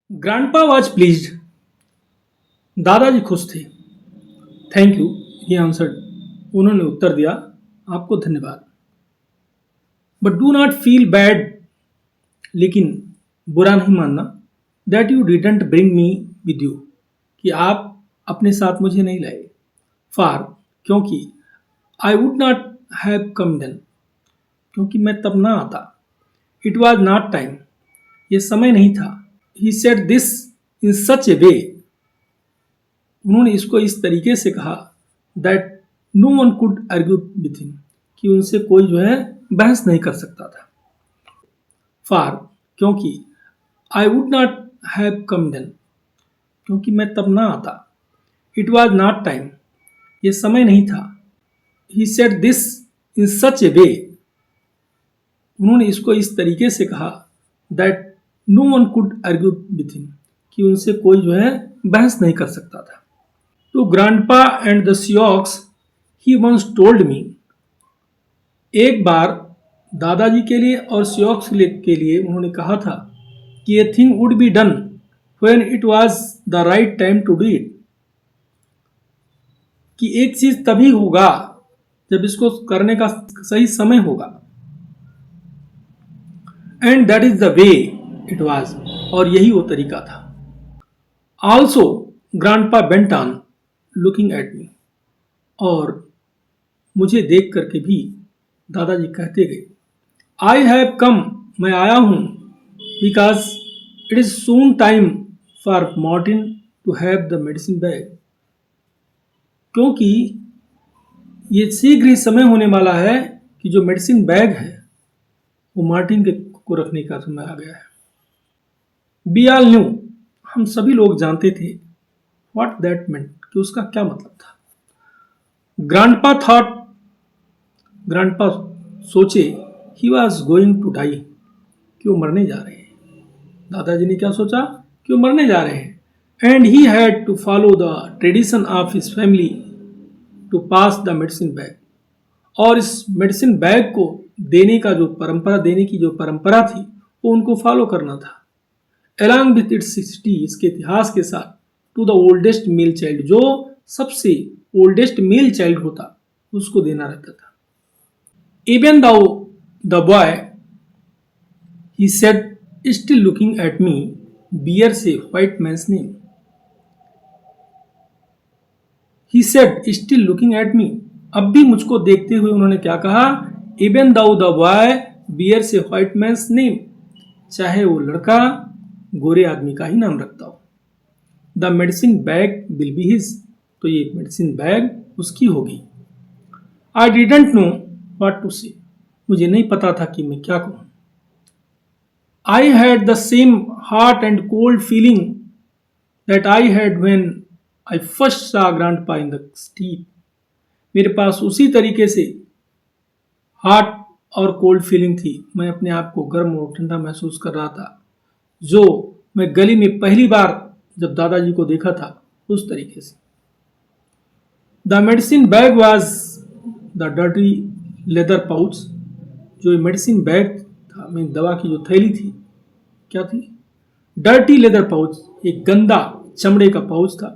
Grandpa was pleased. दादाजी खुश थे। Thank you, he answered. उन्होंने उत्तर दिया, आपको धन्यवाद। But do not feel bad, लेकिन बुरा नहीं मानना, that you didn't bring me with you, कि आप अपने साथ मुझे नहीं लाए। फार, क्योंकि I would not have come then, क्योंकि मैं तब ना आता। इट वॉज नॉट टाइम, ये समय नहीं था। ही सेड दिस इन सच ए वे, उन्होंने इसको इस तरीके से कहा, that no one could argue with him, कि उनसे कोई जो है बहस नहीं कर सकता था। फार, क्योंकि I would not have come then, क्योंकि मैं तब ना आता। इट वॉज नॉट टाइम, ये समय नहीं था। ही सेड दिस इन सच ए वे, उन्होंने इसको इस तरीके से कहा, that no one could argue with him, कि उनसे कोई जो है बहस नहीं कर सकता था। To grandpa and the Sioux, he once told me, एक बार दादाजी के लिए और सियोक्स के लिए उन्होंने कहा था कि ये thing would be done when it was the right time to do it, कि एक चीज तभी होगा जब इसको करने का सही समय होगा। And that is the way it was, और यही वो तरीका था। Also grandpa bent on looking at मी, और मुझे देख करके भी दादाजी कहते गए, आई हैव कम, मैं आया हूं, because it is soon time for Martin to have the medicine bag, क्योंकि ये शीघ्र ही समय होने वाला है कि जो मेडिसिन बैग है वो मार्टिन के को रखने का समय आ गया है। बी ऑल न्यू, हम सभी लोग जानते थे, व्हाट दैट मेंट, कि उसका क्या मतलब था। ग्रैंडपा थॉट, ग्रैंडपा सोचे, he was going to die, कि वो मरने जा रहे हैं। दादाजी ने क्या सोचा, कि वो मरने जा रहे हैं। And he had to follow the tradition of his family to pass the medicine bag, और इस मेडिसिन बैग को देने का जो परंपरा, देने की जो परंपरा थी, वो उनको फॉलो करना था। अलॉन्ग विथ इट्स हिस्ट्री, इसके इतिहास के साथ, to the oldest male child, जो सबसे ओल्डेस्ट मेल चाइल्ड होता उसको देना रहता था। Even though the boy, he said, still looking at me, bear से white man's name, he said still looking at me, अब भी मुझको देखते हुए उन्होंने क्या कहा, even though the boy bear से व्हाइट मैंस नेम, चाहे वो लड़का गोरे आदमी का ही नाम रखता हो। The medicine bag will be his, तो ये मेडिसिन बैग उसकी होगी। I didn't know what to say, मुझे नहीं पता था कि मैं क्या कहूं। I had the same hot and cold feeling that I had when I first saw grandpa in the street, मेरे पास उसी तरीके से हॉट और कोल्ड फीलिंग थी, मैं अपने आप को गर्म और ठंडा महसूस कर रहा था, जो मैं गली में पहली बार जब दादाजी को देखा था उस तरीके से। The medicine bag was the dirty leather pouch, जो मेडिसिन बैग था, मैं दवा की जो थैली थी, क्या थी, डर्टी लेदर पाउच, एक गंदा चमड़े का पाउच था।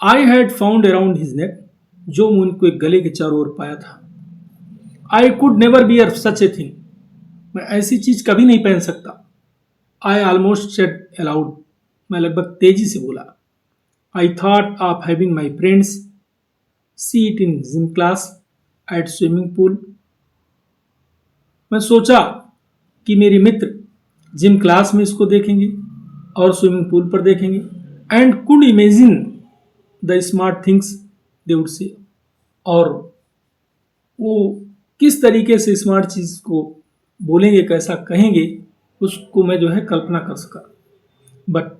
I had found around his neck, जो उनको एक गले के चारों ओर पाया था। I could never bear such a thing, मैं ऐसी चीज कभी नहीं पहन सकता। आई ऑलमोस्ट सेड अलाउड, मैं लगभग तेजी से बोला। I thought of having my friends see it in gym class at swimming pool, मैं सोचा कि मेरे मित्र जिम क्लास में इसको देखेंगे और स्विमिंग पूल पर देखेंगे। And could imagine the smart things they would say, और वो किस तरीके से स्मार्ट चीज को बोलेंगे, कैसा कहेंगे, उसको मैं जो है कल्पना कर सका। बट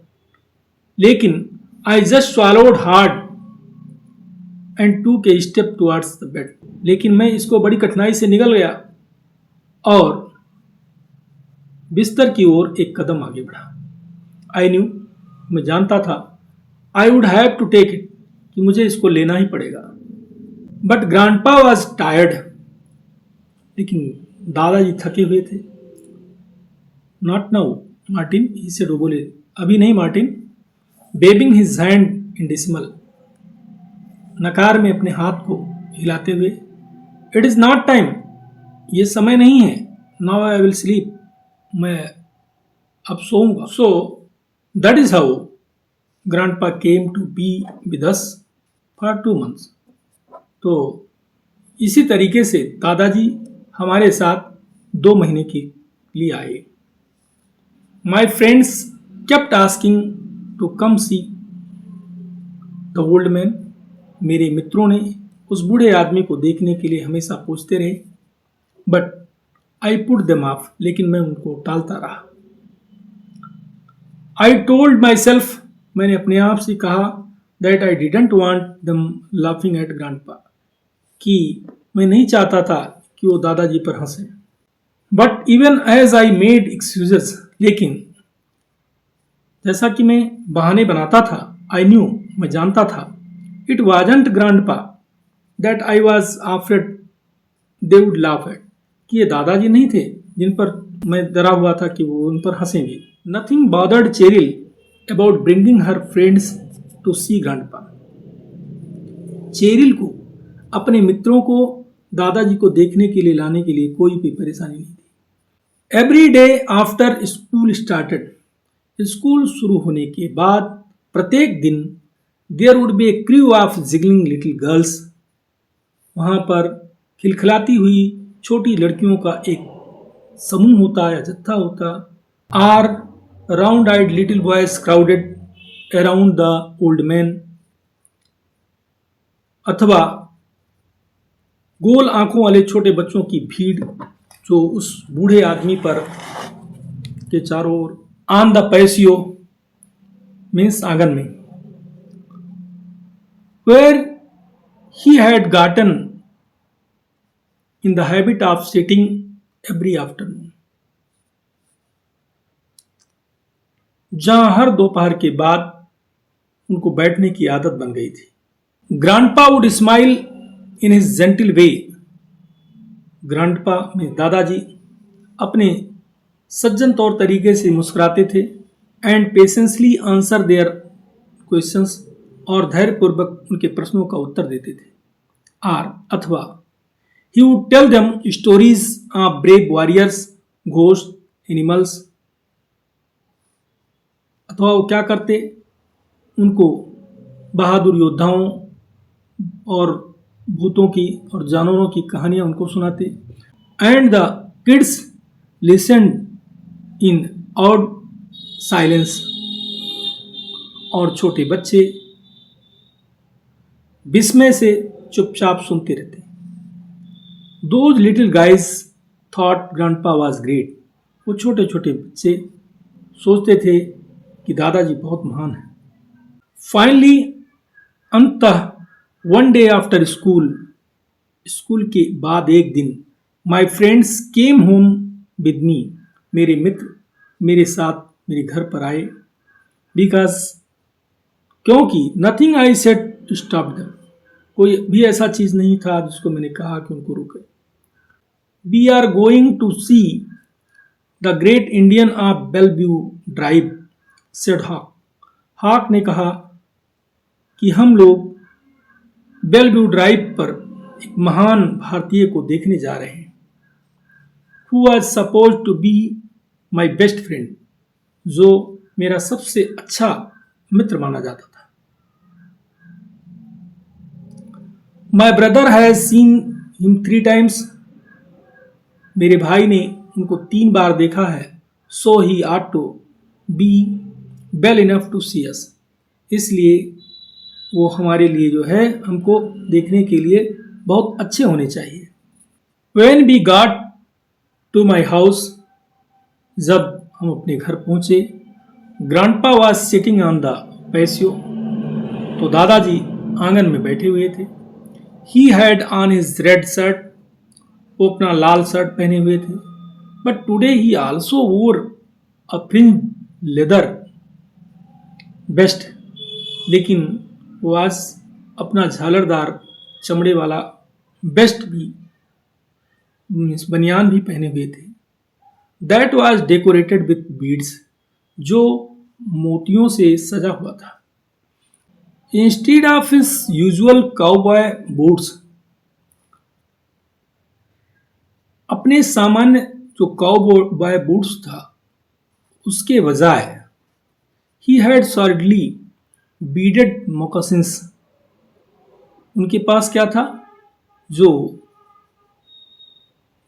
लेकिन I just swallowed hard and took a step towards the bed, लेकिन मैं इसको बड़ी कठिनाई से निकल गया और बिस्तर की ओर एक कदम आगे बढ़ा। आई न्यू, मैं जानता था, I would have to take it, कि मुझे इसको लेना ही पड़ेगा। बट ग्रैंडपा वॉज टायर्ड, लेकिन दादाजी थके हुए थे। Not now Martin, he said, वो बोले, अभी नहीं Martin, bobbing his hand in dismissal, नकार में अपने हाथ को हिलाते हुए, इट इज नॉट टाइम, ये समय नहीं है, नाउ आई विल स्लीप, मैं अब सोऊंगा। So that is how grandpa came to be with us for 2 months। तो इसी तरीके से दादाजी हमारे साथ 2 महीने के लिए आए। My friends kept asking to come see the old man, मेरे मित्रों ने उस बूढ़े आदमी को देखने के लिए हमेशा पूछते रहे, but I put them of, लेकिन मैं उनको टालता रहा। आई टोल्ड माई सेल्फ, मैंने अपने आप से कहा, दैट आई डिडंट वांट दम लाफिंग एट ग्रैंडपा, कि मैं नहीं चाहता था कि वो दादाजी पर हंसे। But even as I made excuses, लेकिन जैसा कि मैं बहाने बनाता था, आई न्यू, मैं जानता था, it wasn't grandpa that I was afraid they would laugh at, कि ये दादाजी नहीं थे जिन पर मैं डरा हुआ था कि वो उन पर हंसेंगे। Nothing bothered Cheryl about bringing her friends to see grandpa, Cheryl को अपने मित्रों को दादाजी को देखने के लिए लाने के लिए कोई भी परेशानी नहीं थी। Every day after school started, school शुरू होने के बाद प्रत्येक दिन there would be a crew of giggling little girls, वहां पर खिलखिलाती हुई छोटी लड़कियों का एक समूह होता या जत्था होता। Or round eyed little boys crowded around the old man, अथवा गोल आंखों वाले छोटे बच्चों की भीड़ जो उस बूढ़े आदमी पर के चारों ओर, ऑन द पैसियो मीन्स आंगन में, where he had gotten in the habit of sitting every afternoon, जहां हर दोपहर के बाद उनको बैठने की आदत बन गई थी। Grandpa would smile in his gentle way, grandpa में दादाजी अपने सज्जन तौर तरीके से मुस्कुराते थे। And patiently answer their questions, और धैर्यपूर्वक उनके प्रश्नों का उत्तर देते थे। आर अथवा he would tell them stories of brave warriors, ghost, animals, अथवा वो क्या करते, उनको बहादुर योद्धाओं और भूतों की और जानवरों की कहानियां उनको सुनाते। And the kids listen in odd silence, और छोटे बच्चे विस्मय से चुपचाप सुनते रहते। Those little guys thought grandpa was great, वो छोटे छोटे बच्चे सोचते थे कि दादाजी बहुत महान है। फाइनली अंततः one day after school, school के बाद एक दिन, my friends came home with me, मेरे मित्र मेरे साथ मेरे घर पर आए। बिकॉज, क्योंकि nothing I said to stop them, कोई भी ऐसा चीज नहीं था जिसको मैंने कहा कि उनको रुके। We are going to see the great Indian of Bellevue drive, said Hawk, Hawk ने कहा कि हम लोग बेलव्यू ड्राइव पर एक महान भारतीय को देखने जा रहे हैं। Who was suppose to be my best friend, जो मेरा सबसे अच्छा मित्र माना जाता था। My brother has seen him 3 times, मेरे भाई ने उनको 3 बार देखा है। So he ought to be well enough to see us, इसलिए वो हमारे लिए जो है हमको देखने के लिए बहुत अच्छे होने चाहिए। When we got to my house, जब हम अपने घर पहुंचे, grandpa was sitting on the patio, तो दादाजी आंगन में बैठे हुए थे। He had on his red shirt, वो अपना लाल शर्ट पहने हुए थे। बट टुडे ही आल्सो वोर अ फ्रिंज लेदर वेस्ट, लेकिन वो आज अपना झालरदार चमड़े वाला वेस्ट भी, बनियान भी पहने हुए थे। That was decorated with beads, जो मोतियों से सजा हुआ था। Instead of his usual cowboy boots, अपने सामान्य जो काउबॉय बूट्स था उसके बजाय ही हैड सॉलिडली बीडेड मोकासिन्स, उनके पास क्या था, जो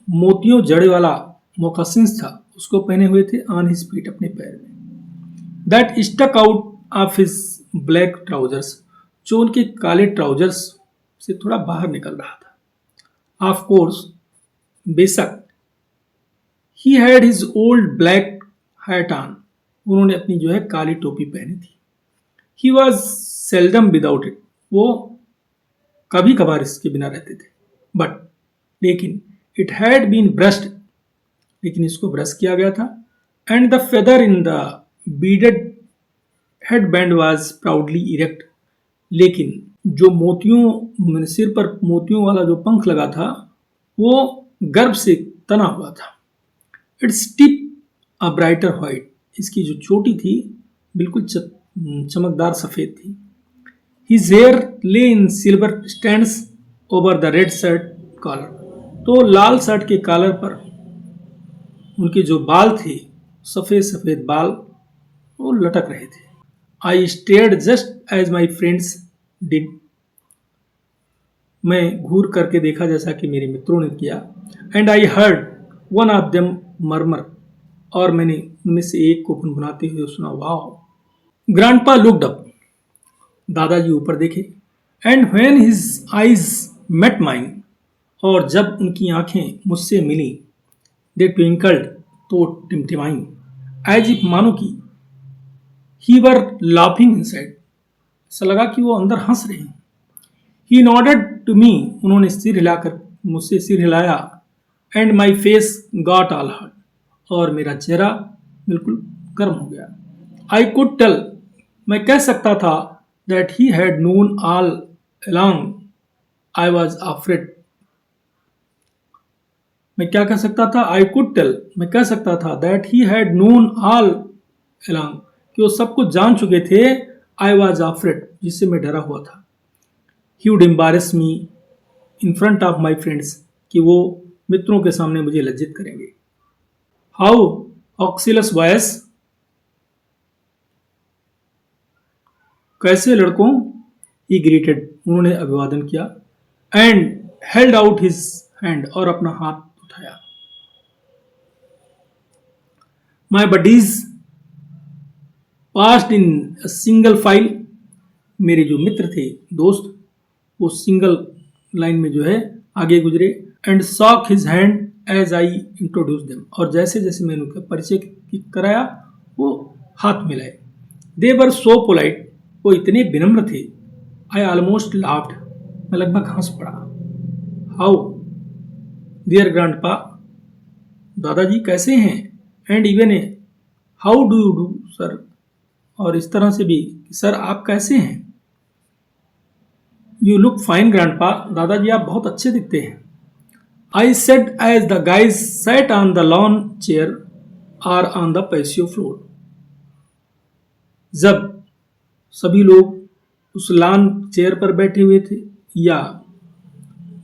मोतियों जड़े वाला मोकासिन्स था उसको पहने हुए थे ऑन हिज फीट, अपने पैर में। That stuck out of his black trousers, जो उनके काले ट्राउजर्स से थोड़ा बाहर निकल रहा था। ऑफ कोर्स, बेशक, he had his old black hat on, उन्होंने अपनी जो है काली टोपी पहनी थी। He was seldom without it, वो कभी कभार इसके बिना रहते थे। बट, लेकिन इट हैड बीन ब्रश्ड, लेकिन इसको ब्रश किया गया था। And the feather in the beaded head band was proudly erect, लेकिन जो मोतियों, सिर पर मोतियों वाला जो पंख लगा था वो गर्व से तना हुआ था। इट्स टिप अ ब्राइटर व्हाइट, इसकी जो चोटी थी बिल्कुल चमकदार सफेद थी। His hair lay in silver strands over the red shirt collar, तो लाल शर्ट के कॉलर पर उनके जो बाल थे, सफेद सफेद बाल, वो लटक रहे थे। I stared just as my friends did, मैं घूर करके देखा जैसा कि मेरे मित्रों ने किया। And I heard one of them murmur, और मैंने उनमें से एक को गुनगुनाते हुए सुना, वाओ। ग्रैंडपा लुक्ड अप, दादाजी ऊपर देखे। And when his eyes met mine, और जब उनकी आंखें मुझसे मिली, दे ट्विंकल्ड, तो टिमटिमाई, एज इफ, मानो कि ही वर लाफिंग इनसाइड, ऐसा लगा कि वो अंदर हंस रहे हैं। ही नॉडेड टू मी, उन्होंने सिर हिलाकर मुझसे सिर हिलाया। And my face got all hot, और मेरा चेहरा बिल्कुल गर्म हो गया। आई कुड टेल, मैं कह सकता था, that he had known all along I was afraid, मैं क्या कह सकता था, आई कुड टेल, मैं कह सकता था, that he had known all along, कि वो सब कुछ जान चुके थे, आई वॉज अफ्रेड, जिससे मैं डरा हुआ था। He would embarrass me in front of my friends, कि वो मित्रों के सामने मुझे लज्जित करेंगे। हाउ ऑक्सिलस वॉयस, कैसे लड़कों, ही ग्रीटेड, उन्होंने अभिवादन किया। And held out his hand, और अपना हाथ उठाया। My buddies passed in single file, मेरे जो मित्र थे, दोस्त, वो सिंगल लाइन में जो है आगे गुजरे। And shook his hand as I introduced them, और जैसे जैसे मैंने उनका परिचय कराया वो हाथ मिलाए। दे वर सो पोलाइट, वो इतने विनम्र थे। आई ऑलमोस्ट लाफ्ड, मैं लगभग हंस पड़ा। हाउ डियर ग्रैंडपा, दादाजी कैसे हैं। And even A how do you do sir, और इस तरह से भी, सर आप कैसे हैं। यू लुक फाइन ग्रैंडपा, दादाजी आप बहुत अच्छे दिखते हैं। I said as the guys sat on the lawn chair और ऑन द पैसियो फ्लोर, जब सभी लोग उस लॉन चेयर पर बैठे हुए थे या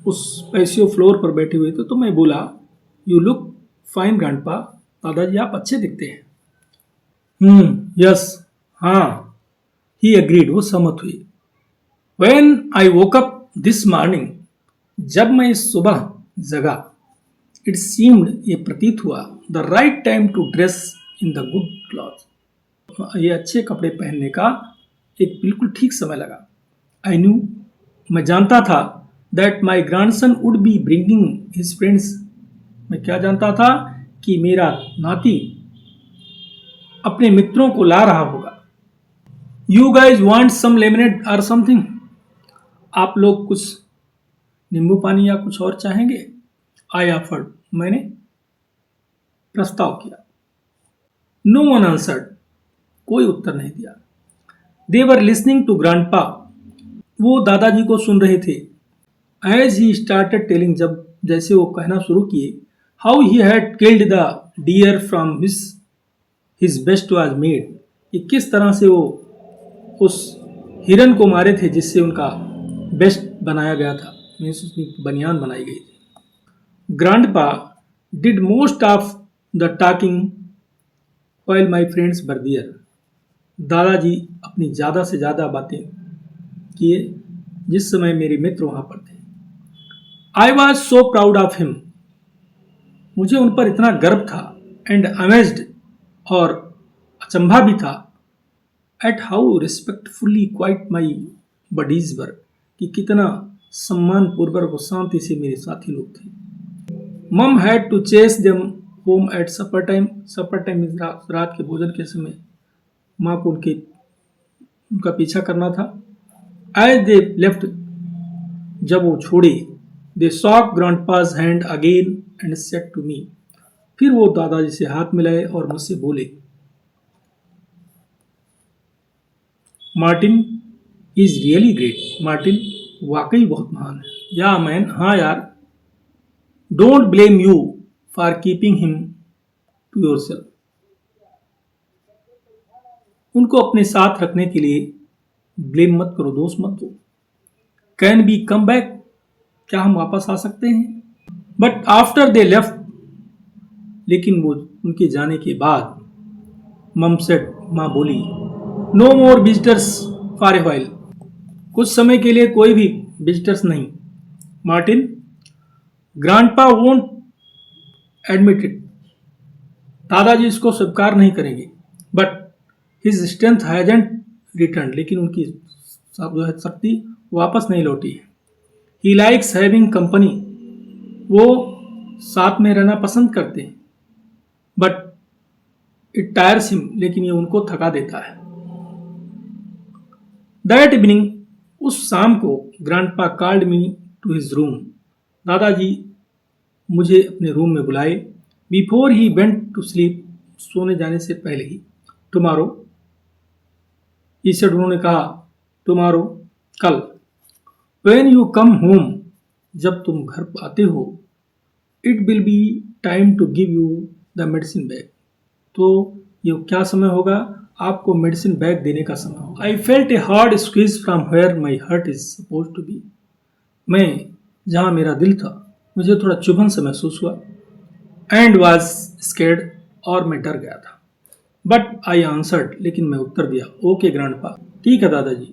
उस पैसियो फ्लोर पर बैठे हुए थे, तो मैं बोला, यू लुक फाइन ग्रैंडपा, दादाजी आप अच्छे दिखते हैं। यस, हाँ, ही एग्रीड, वो सहमत हुई। When I woke up this morning, जब मैं इस सुबह जगा, इट सीम्ड, ये प्रतीत हुआ, the right time to dress in the good cloth, ये अच्छे कपड़े पहनने का एक बिल्कुल ठीक समय लगा। आई न्यू, मैं जानता था, that my grandson would be bringing his friends, मैं क्या जानता था कि मेरा नाती अपने मित्रों को ला रहा होगा। You guys want some lemonade और समथिंग, आप लोग कुछ नींबू पानी या कुछ और चाहेंगे। आई ऑफर्ड, मैंने प्रस्ताव किया। नो वन आंसर्ड, कोई उत्तर नहीं दिया। दे वर लिसनिंग टू ग्रैंडपा, वो दादाजी को सुन रहे थे। एज ही स्टार्टेड टेलिंग, जब जैसे वो कहना शुरू किए, how he had killed the dear from his best was made, कि किस तरह से वो उस हिरन को मारे थे जिससे उनका बेस्ट बनाया गया था, मीन्स उसकी बनियान बनाई गई थी। Grandpa did most of the talking while my friends were there. दादाजी अपनी ज़्यादा से ज़्यादा बातें किए जिस समय मेरे मित्र वहाँ पर थे। I was so proud of him. मुझे उन पर इतना गर्व था, एंड अमेज्ड और अचंभा भी था, at how respectfully quiet my buddies were, कि कितना सम्मान पूर्वक और शांति से मेरे साथी लोग थे। Mom had to chase them home at supper time. Supper time रात के भोजन के समय माँ को उनका पीछा करना था। एज दे लेफ्ट, जब वो छोड़े, they shook grandpa's hand again and said to me. फिर वो दादाजी से हाथ मिलाए और मुझसे बोले, Martin is really great. Martin वाकई बहुत महान है। या मैन, हाँ यार। Don't blame you for keeping him to yourself. उनको अपने साथ रखने के लिए ब्लेम मत करो, दोष मत दो। कैन बी कम बैक, क्या हम वापस आ सकते हैं? बट आफ्टर दे लेफ्ट, लेकिन वो उनके जाने के बाद, मम सेड, माँ बोली, no more visitors for a while. कुछ समय के लिए कोई भी विजिटर्स नहीं। Martin, grandpa won't admit it. दादाजी इसको स्वीकार नहीं करेंगे। But his strength hasn't return, लेकिन उनकी जो है शक्ति वापस नहीं लौटी है। ही लाइक्स हैविंग कंपनी, वो साथ में रहना पसंद करते हैं। बट इट टायर्स हिम, लेकिन ये उनको थका देता है। दैट इवनिंग, उस शाम को, grandpa called me to his room. दादाजी मुझे अपने रूम में बुलाए। Before he went to sleep, सोने जाने से पहले ही। टुमारो, ही सेड, उन्होंने कहा, टुमारो, कल। व्हेन यू कम होम, जब तुम घर आते हो, it will be time to give you the medicine bag. तो ये क्या समय होगा? आपको मेडिसिन बैग देने का समय होगा। I felt a hard squeeze from where my heart is suppose to be. मैं जहाँ मेरा दिल था, मुझे थोड़ा चुभन सा महसूस हुआ। एंड वॉज स्केर्ड, और मैं डर गया था। बट आई आंसर्ड, लेकिन मैं उत्तर दिया, ओके ग्रैंडपा, ठीक है दादाजी।